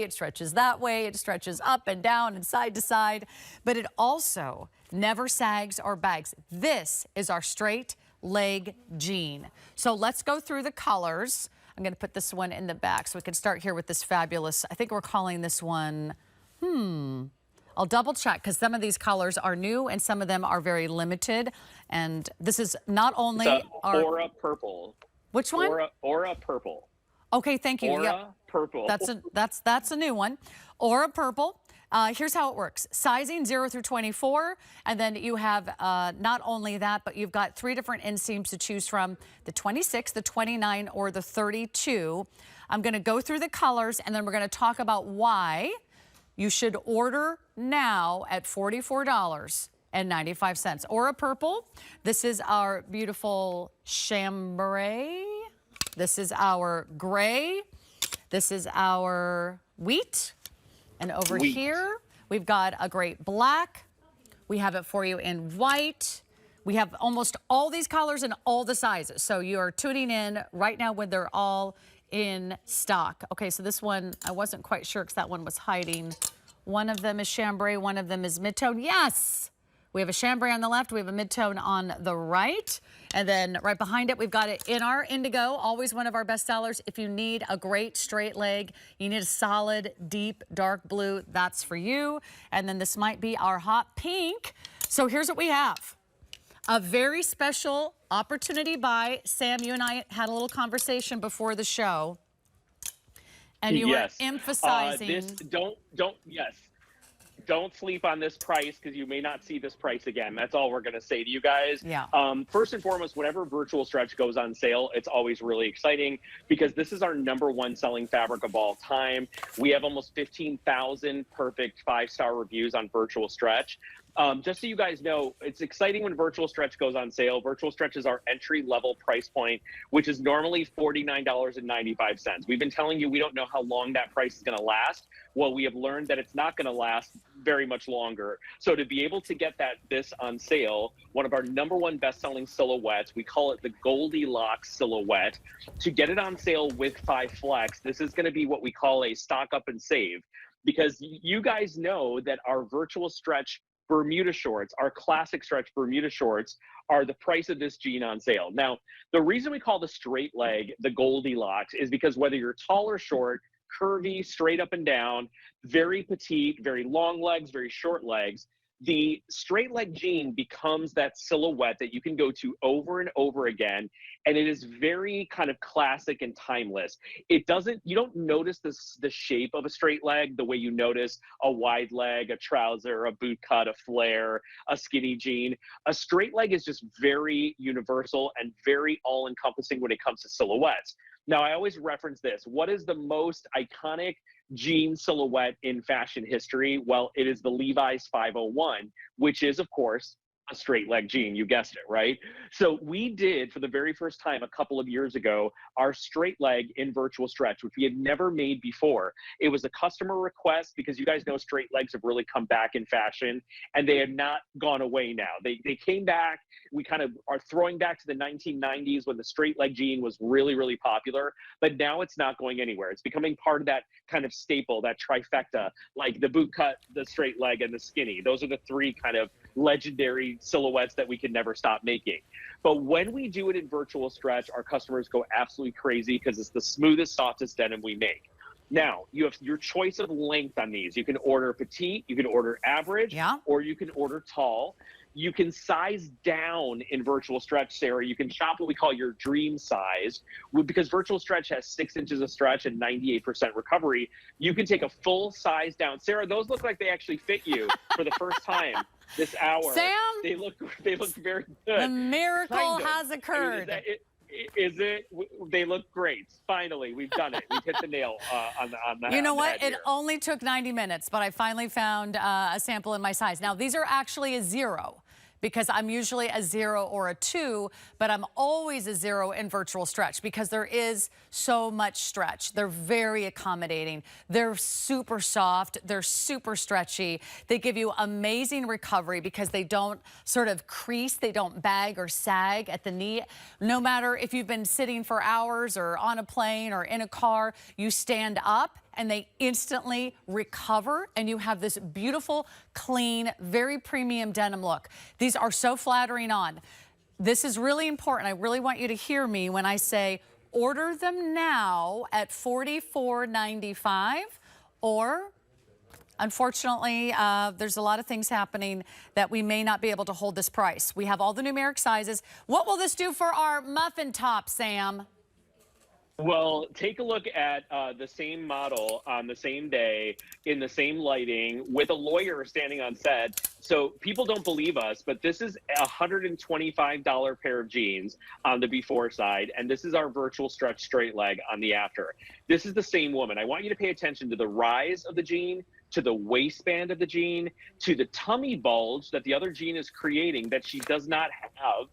it stretches that way, it stretches up and down and side to side, but it also never sags or bags. This is our straight leg jean. So let's go through the colors. I'm going to put this one in the back so we can start here with this fabulous, I think we're calling this one, I'll double check because some of these colors are new and some of them are very limited. And this is not only our Aura Purple. Which one? Aura Purple. Okay, thank you. Aura Purple. That's a new one. Aura Purple. Here's how it works. Sizing 0 through 24, and then you have not only that, but you've got 3 different inseams to choose from, the 26, the 29, or the 32. I'm going to go through the colors, and then we're going to talk about why you should order now at $44.95. Aura Purple. This is our beautiful chambray. This is our gray. This is our wheat. And over here, we've got a great black. We have it for you in white. We have almost all these colors and all the sizes. So you're tuning in right now when they're all in stock. Okay, so this one, I wasn't quite sure because that one was hiding. One of them is chambray, one of them is mid-tone. Yes! We have a chambray on the left, we have a mid-tone on the right. And then right behind it, we've got it in our indigo, always one of our best sellers. If you need a great straight leg, you need a solid, deep, dark blue, that's for you. And then this might be our hot pink. So here's what we have. A very special opportunity buy. Sam, you and I had a little conversation before the show. And you were emphasizing... Don't sleep on this price because you may not see this price again. That's all we're going to say to you guys. Yeah. First and foremost, whenever virtual stretch goes on sale, it's always really exciting because this is our #1 selling fabric of all time. We have almost 15,000 perfect 5-star reviews on virtual stretch. Just so you guys know, it's exciting when virtual stretch goes on sale. Virtual stretch is our entry-level price point, which is normally $49.95. We've been telling you we don't know how long that price is going to last. Well, we have learned that it's not going to last very much longer. So to be able to get this on sale, one of our #1 best-selling silhouettes, we call it the Goldilocks silhouette. To get it on sale with 5 Flex, this is going to be what we call a stock up and save, because you guys know that our virtual stretch Bermuda shorts, our classic stretch Bermuda shorts, are the price of this jean on sale. Now, the reason we call the straight leg the Goldilocks is because whether you're tall or short, curvy, straight up and down, very petite, very long legs, very short legs, the straight leg jean becomes that silhouette that you can go to over and over again. And it is very kind of classic and timeless. You don't notice the shape of a straight leg the way you notice a wide leg, a trouser, a boot cut, a flare, a skinny jean. A straight leg is just very universal and very all encompassing when it comes to silhouettes. Now, I always reference this. What is the most iconic jean silhouette in fashion history? Well, it is the Levi's 501, which is, of course, a straight leg jean. You guessed it, right? So we did, for the very first time a couple of years ago, our straight leg in virtual stretch, which we had never made before. It was a customer request because you guys know straight legs have really come back in fashion, and they have not gone away now. They came back. We kind of are throwing back to the 1990s when the straight leg jean was really, really popular, but now it's not going anywhere. It's becoming part of that kind of staple, that trifecta, like the boot cut, the straight leg, and the skinny. Those are the 3 kind of legendary silhouettes that we can never stop making. But when we do it in virtual stretch, our customers go absolutely crazy because it's the smoothest, softest denim we make. Now, you have your choice of length on these. You can order petite, you can order average, or you can order tall. You can size down in virtual stretch, Sarah. You can shop what we call your dream size. Because virtual stretch has 6 inches of stretch and 98% recovery, you can take a full size down. Sarah, those look like they actually fit you for the first time this hour. Sam? They look very good. The miracle has occurred. I mean, they look great. Finally, we've done it. We've hit the nail on the You know what? It here. only took 90 minutes, but I finally found a sample in my size. Now, these are actually a 0. Because I'm usually a 0 or a 2, but I'm always a 0 in virtual stretch because there is so much stretch. They're very accommodating. They're super soft. They're super stretchy. They give you amazing recovery because they don't sort of crease. They don't bag or sag at the knee. No matter if you've been sitting for hours or on a plane or in a car, you stand up and they instantly recover, and you have this beautiful, clean, very premium denim look. These are so flattering on. This is really important. I really want you to hear me when I say order them now at $44.95, or unfortunately, there's a lot of things happening that we may not be able to hold this price. We have all the numeric sizes. What will this do for our muffin top, Sam? Well, take a look at the same model on the same day in the same lighting with a lawyer standing on set. So people don't believe us, but this is a $125 pair of jeans on the before side, and this is our virtual stretch straight leg on the after. This is the same woman. I want you to pay attention to the rise of the jean, to the waistband of the jean, to the tummy bulge that the other jean is creating that she does not have.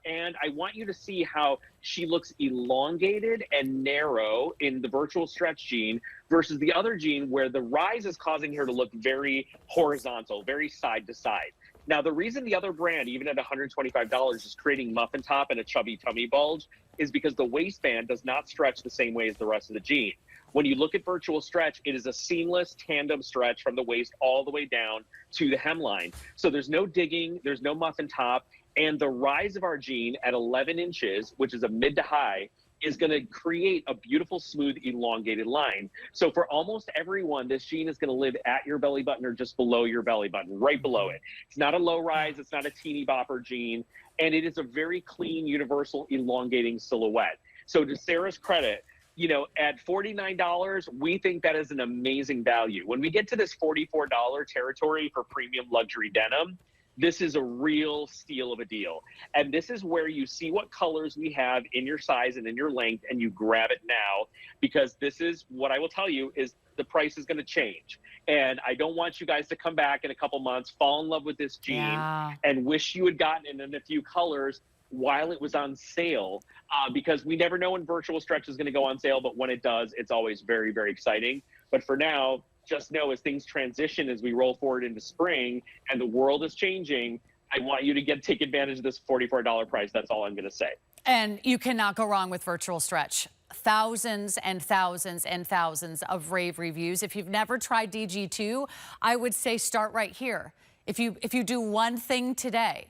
And I want you to see how she looks elongated and narrow in the virtual stretch jean versus the other jean where the rise is causing her to look very horizontal, very side to side. Now, the reason the other brand, even at $125, is creating muffin top and a chubby tummy bulge is because the waistband does not stretch the same way as the rest of the jean. When you look at virtual stretch, it is a seamless tandem stretch from the waist all the way down to the hemline. So there's no digging, there's no muffin top, and the rise of our jean at 11 inches, which is a mid to high, is going to create a beautiful, smooth, elongated line. So for almost everyone, this jean is going to live at your belly button or just below your belly button, right below it. It's not a low rise, it's not a teeny bopper jean, and it is a very clean, universal, elongating silhouette. So to Sarah's credit, you know, at $49, we think that is an amazing value. When we get to this $44 territory for premium luxury denim, this is a real steal of a deal. And this is where you see what colors we have in your size and in your length, and you grab it now, because this is what I will tell you is the price is going to change. And I don't want you guys to come back in a couple months, fall in love with this jean, and wish you had gotten it in a few colors while it was on sale, because we never know when virtual stretch is going to go on sale, but when it does, it's always very, very exciting. But for now, just know as things transition, as we roll forward into spring and the world is changing, I want you to take advantage of this $44 price. That's all I'm going to say. And you cannot go wrong with virtual stretch. Thousands and thousands and thousands of rave reviews. If you've never tried DG2, I would say start right here. If you do one thing today,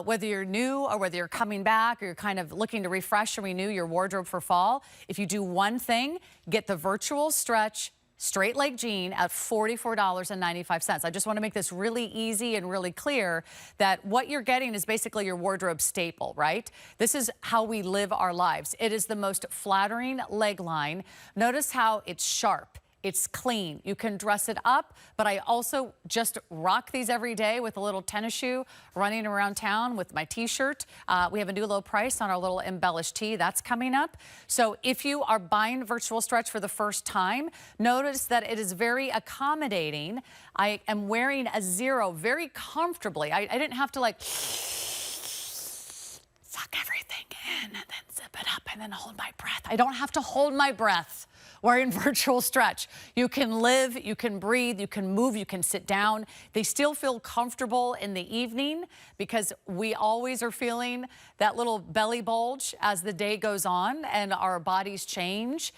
whether you're new or whether you're coming back or you're kind of looking to refresh or renew your wardrobe for fall, if you do one thing, get the virtual stretch straight leg jean at $44.95. I just want to make this really easy and really clear that what you're getting is basically your wardrobe staple, right? This is how we live our lives. It is the most flattering leg line. Notice how it's sharp. It's clean. You can dress it up, but I also just rock these every day with a little tennis shoe running around town with my t-shirt. We have a new low price on our little embellished tee. That's coming up. So if you are buying virtual stretch for the first time, notice that it is very accommodating. I am wearing a zero very comfortably. I didn't have to like suck everything in and then zip it up and then hold my breath. I don't have to hold my breath wearing virtual stretch. You can live, you can breathe, you can move, you can sit down. They still feel comfortable in the evening because we always are feeling that little belly bulge as the day goes on and our bodies change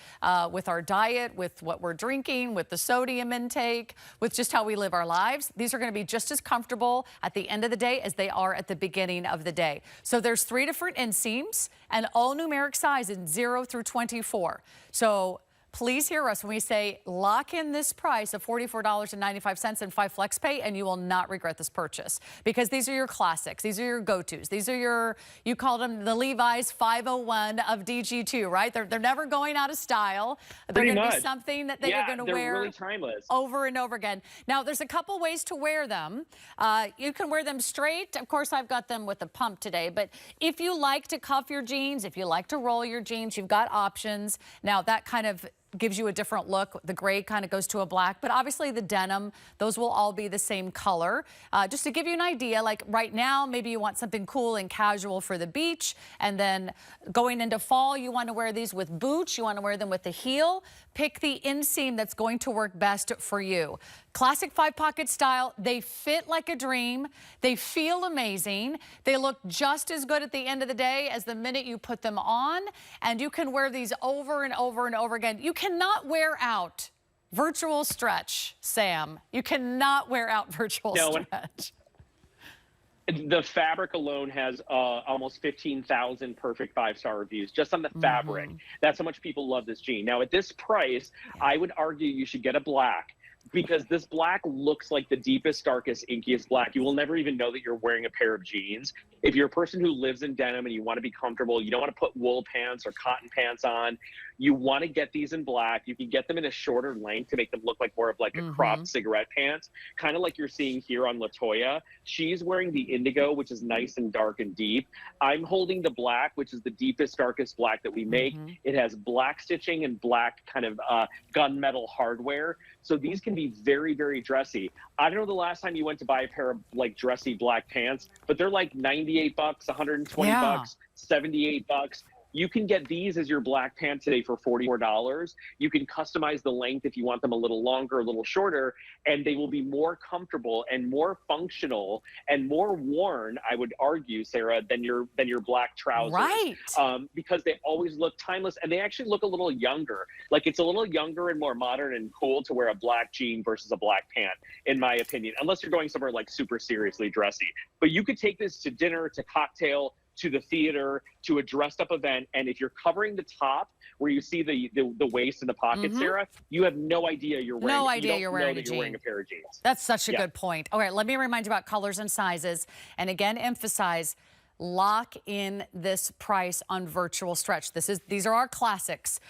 with our diet, with what we're drinking, with the sodium intake, with just how we live our lives. These are going to be just as comfortable at the end of the day as they are at the beginning of the day. So there's 3 different inseams and all numeric sizes 0 through 24. So please hear us when we say lock in this price of $44.95 and 5 flex pay, and you will not regret this purchase, because these are your classics. These are your go-tos. These are your, you call them the Levi's 501 of DG2, right? They're never going out of style. They're going to be something that you're going to wear really timeless over and over again. Now, there's a couple ways to wear them. You can wear them straight. Of course, I've got them with a pump today, but if you like to cuff your jeans, if you like to roll your jeans, you've got options. Now, that kind of gives you a different look. The gray kind of goes to a black, but obviously the denim, those will all be the same color. Just to give you an idea, like right now, maybe you want something cool and casual for the beach, and then going into fall, you want to wear these with boots, you want to wear them with the heel. Pick the inseam that's going to work best for you. Classic 5-pocket style. They fit like a dream. They feel amazing. They look just as good at the end of the day as the minute you put them on. And you can wear these over and over and over again. You cannot wear out virtual stretch, Sam. You cannot wear out virtual stretch. The fabric alone has almost 15,000 perfect 5-star reviews just on the fabric. That's how much people love this jean. Now, at this price, I would argue you should get a black, because this black looks like the deepest, darkest, inkiest black. You will never even know that you're wearing a pair of jeans. If you're a person who lives in denim and you want to be comfortable, you don't want to put wool pants or cotton pants on, you want to get these in black. You can get them in a shorter length to make them look like more of like a cropped cigarette pants, kind of like you're seeing here on LaToya. She's wearing the indigo, which is nice and dark and deep. I'm holding the black, which is the deepest, darkest black that we make. It has black stitching and black kind of gunmetal hardware. So these can be very, very dressy. I don't know the last time you went to buy a pair of like dressy black pants, but they're like 98 bucks, 120 bucks, 78 bucks. You can get these as your black pants today for $44. You can customize the length if you want them a little longer, a little shorter, and they will be more comfortable and more functional and more worn, I would argue, Sarah, than your black trousers. Right. Because they always look timeless, and they actually look a little younger. Like, it's a little younger and more modern and cool to wear a black jean versus a black pant, in my opinion, unless you're going somewhere like super seriously dressy. But you could take this to dinner, to cocktail, to the theater, to a dressed up event, and if you're covering the top where you see the waist and the pocket, Sarah, you have no idea you're wearing. You're wearing a pair of jeans. That's such a good point. All right, let me remind you about colors and sizes, and again emphasize, lock in this price on virtual stretch. These are our classics.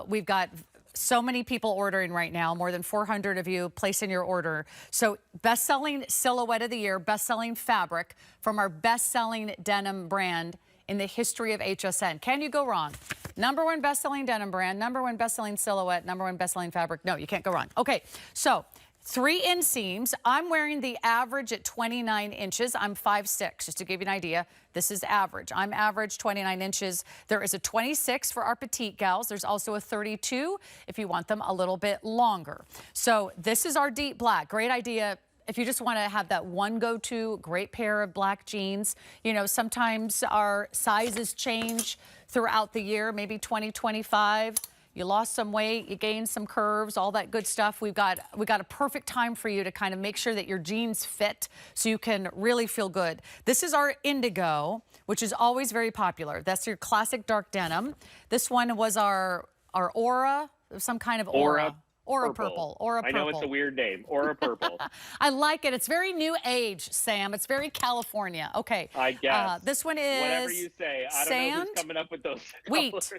We've got so many people ordering right now, more than 400 of you placing your order. So best-selling silhouette of the year, best-selling fabric from our best-selling denim brand in the history of HSN. Can you go wrong? #1 best-selling denim brand, #1 best-selling silhouette, #1 best-selling fabric. No, you can't go wrong. Okay, so 3 inseams. I'm wearing the average at 29 inches. I'm 5'6", just to give you an idea. This is average. I'm average 29 inches. There is a 26 for our petite gals. There's also a 32 if you want them a little bit longer. So this is our deep black. Great idea if you just want to have that one go-to, great pair of black jeans. You know, sometimes our sizes change throughout the year, maybe 2025. You lost some weight, you gained some curves, all that good stuff. We got a perfect time for you to kind of make sure that your jeans fit so you can really feel good. This is our indigo, which is always very popular. That's your classic dark denim. This one was our aura, some kind of aura. Aura purple. Aura purple. I know it's a weird name. Aura purple. I like it. It's very new age, Sam. It's very California. Okay. I guess. This one is whatever you say. I don't know who's coming up with those wheat. Colors.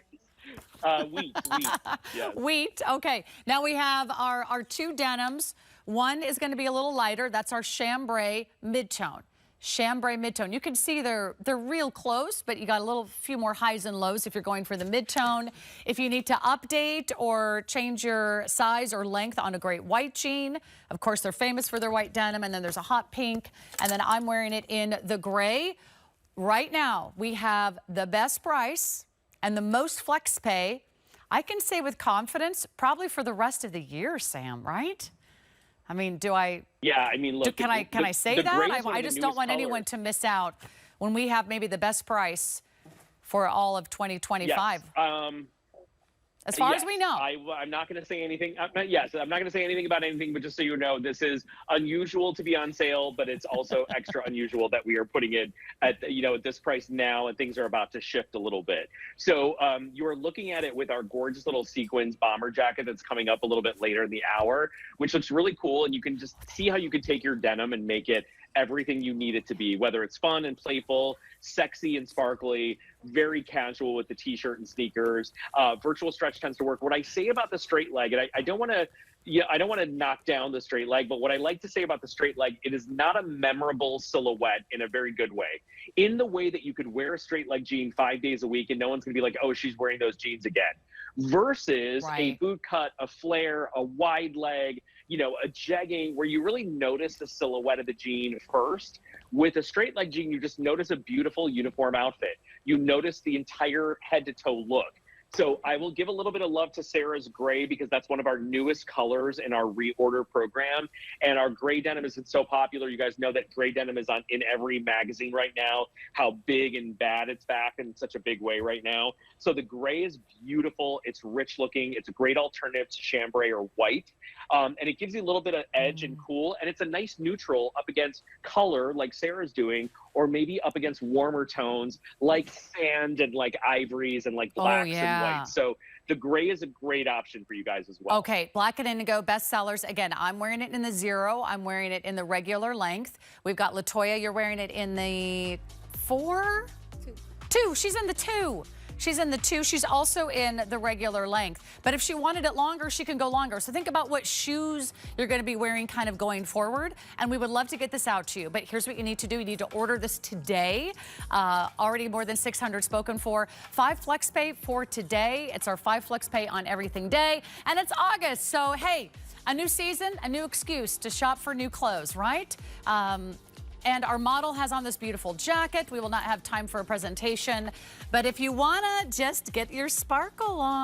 Wheat. Yes. Wheat. Okay. Now we have our 2 denims. One is going to be a little lighter. That's our chambray midtone. Chambray midtone. You can see they're real close, but you got a few more highs and lows if you're going for the midtone. If you need to update or change your size or length on a great white jean, of course they're famous for their white denim, and then there's a hot pink, and then I'm wearing it in the gray. Right now we have the best price and the most flex pay, I can say with confidence, probably for the rest of the year, Sam, right? I mean, do I? Yeah, I mean, look. Can I say that? I just don't want anyone to miss out when we have maybe the best price for all of 2025. Yes. As far as we know. I'm not going to say anything. Yes, I'm not going to say anything about anything, but just so you know, this is unusual to be on sale, but it's also extra unusual that we are putting it at this price now, and things are about to shift a little bit. So you are looking at it with our gorgeous little sequins bomber jacket that's coming up a little bit later in the hour, which looks really cool, and you can just see how you could take your denim and make it everything you need it to be, whether it's fun and playful, sexy and sparkly, very casual with the t-shirt and sneakers. Virtual stretch tends to work. What I say about the straight leg, and I don't want to knock down the straight leg, but what I like to say about the straight leg, it is not a memorable silhouette in a very good way. In the way that you could wear a straight leg jean 5 days a week and no one's going to be like, oh, she's wearing those jeans again. Versus a boot cut, a flare, a wide leg, a jegging, where you really notice the silhouette of the jean first. With a straight leg jean, you just notice a beautiful uniform outfit. You notice the entire head to toe look. So I will give a little bit of love to Sarah's gray because that's one of our newest colors in our reorder program. And our gray denim is so popular. You guys know that gray denim is in every magazine right now, how big and bad it's back in such a big way right now. So the gray is beautiful. It's rich looking. It's a great alternative to chambray or white. And it gives you a little bit of edge and cool. And it's a nice neutral up against color like Sarah's doing, or maybe up against warmer tones like sand and like ivories and like blacks and whites. So the gray is a great option for you guys as well. Okay, black and indigo bestsellers. Again, I'm wearing it in the 0. I'm wearing it in the regular length. We've got Latoya, you're wearing it in the 4? 2. She's in the 2. She's in the 2. She's also in the regular length. But if she wanted it longer, she can go longer. So think about what shoes you're going to be wearing kind of going forward. And we would love to get this out to you. But here's what you need to do. You need to order this today. Already more than 600 spoken for. 5 flex pay for today. It's our 5 flex pay on everything day. And it's August. So, hey, a new season, a new excuse to shop for new clothes, right? And our model has on this beautiful jacket. We will not have time for a presentation. But if you want to just get your sparkle on.